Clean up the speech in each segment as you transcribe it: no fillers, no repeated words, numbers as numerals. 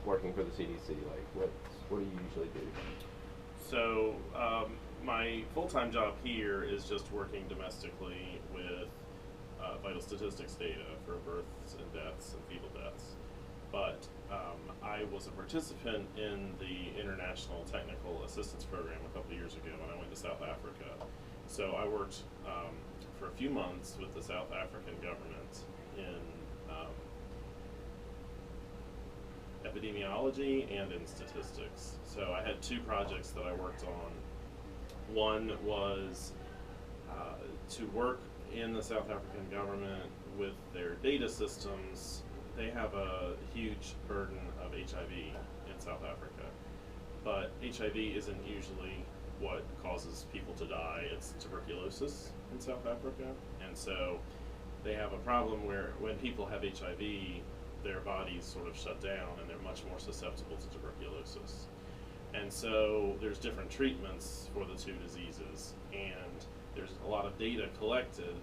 working for the CDC? Like, what do you usually do? So my full-time job here is just working domestically with vital statistics data for births and deaths and fetal deaths. But I was a participant in the International Technical Assistance Program a couple of years ago when I went to South Africa. So I worked for a few months with the South African government in epidemiology and in statistics. So I had two projects that I worked on. One was to work in the South African government with their data systems. They have a huge burden of HIV in South Africa, but HIV isn't usually what causes people to die. It's tuberculosis in South Africa, and so they have a problem where when people have HIV, their bodies sort of shut down and they're much more susceptible to tuberculosis. And so there's different treatments for the two diseases, and there's a lot of data collected,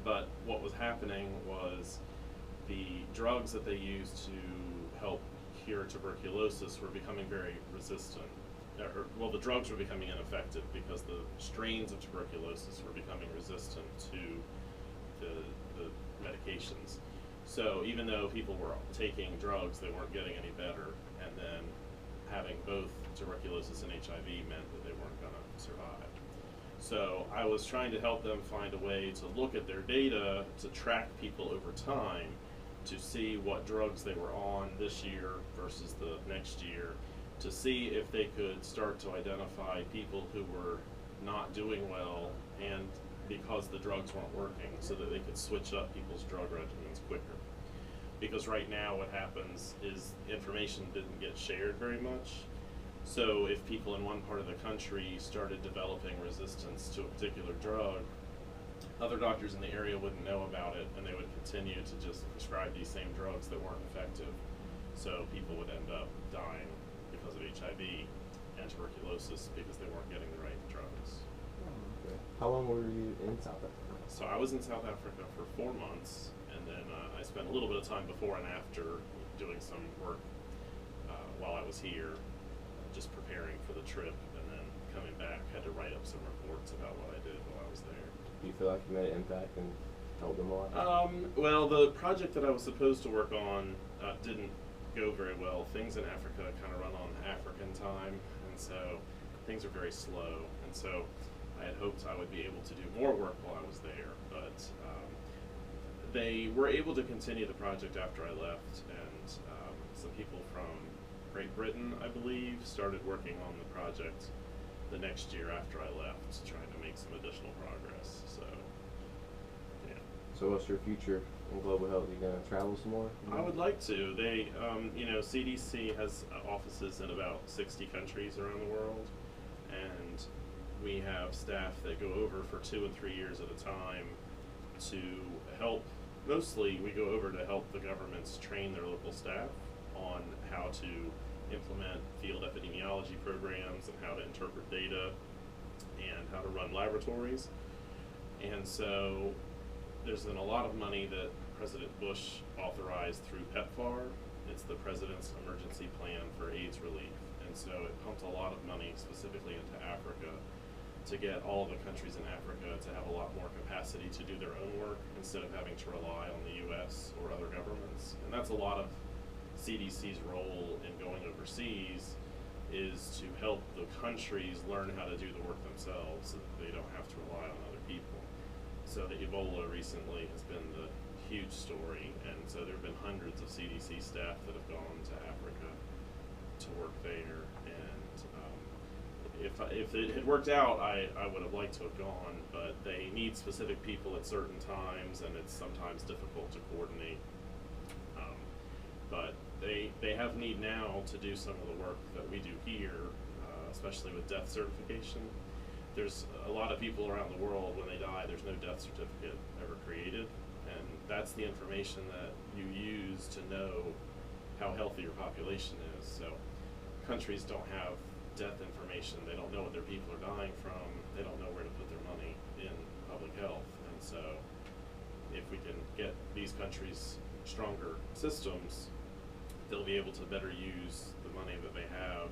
but what was happening was the drugs that they used to help cure tuberculosis were becoming very resistant. Well, the drugs were becoming ineffective because the strains of tuberculosis were becoming resistant to the medications. So even though people were taking drugs, they weren't getting any better, and then having both tuberculosis and HIV meant that they weren't going to survive. So I was trying to help them find a way to look at their data to track people over time to see what drugs they were on this year versus the next year, to see if they could start to identify people who were not doing well and because the drugs weren't working, so that they could switch up people's drug regimens quicker. Because right now what happens is information didn't get shared very much. So if people in one part of the country started developing resistance to a particular drug, other doctors in the area wouldn't know about it, and they would continue to just prescribe these same drugs that weren't effective. So people would end up dying because of HIV and tuberculosis because they weren't getting the right drugs. Okay. How long were you in South Africa? So I was in South Africa for 4 months, and then I spent a little bit of time before and after doing some work while I was here, just preparing for the trip, and then coming back, had to write up some reports about what I did while I was there. Do you feel like you made an impact and helped them a lot? Well, the project that I was supposed to work on didn't go very well. Things in Africa kind of run on African time, and so things are very slow, and so I had hoped I would be able to do more work while I was there, but they were able to continue the project after I left, and some people from Great Britain, I believe, started working on the project the next year after I left, trying to make some additional progress. So, yeah. So what's your future in global health? Are you going to travel some more? I would like to. They, CDC has offices in about 60 countries around the world, and we have staff that go over for 2 and 3 years at a time to help. Mostly we go over to help the governments train their local staff on how to implement field epidemiology programs and how to interpret data and how to run laboratories. And so there's been a lot of money that President Bush authorized through PEPFAR. It's the President's Emergency Plan for AIDS Relief. And so it pumped a lot of money specifically into Africa to get all of the countries in Africa to have a lot more capacity to do their own work instead of having to rely on the US or other governments. And that's a lot of CDC's role in going overseas, is to help the countries learn how to do the work themselves so that they don't have to rely on other people. So the Ebola recently has been the huge story, and so there have been hundreds of CDC staff that have gone to Africa to work there, and if it had worked out, I would have liked to have gone, but they need specific people at certain times, and it's sometimes difficult to coordinate. But they have need now to do some of the work that we do here, especially with death certification. There's a lot of people around the world, when they die, there's no death certificate ever created, and that's the information that you use to know how healthy your population is. So countries don't have death information. They don't know what their people are dying from. They don't know where to put their money in public health. And so if we can get these countries stronger systems they'll be able to better use the money that they have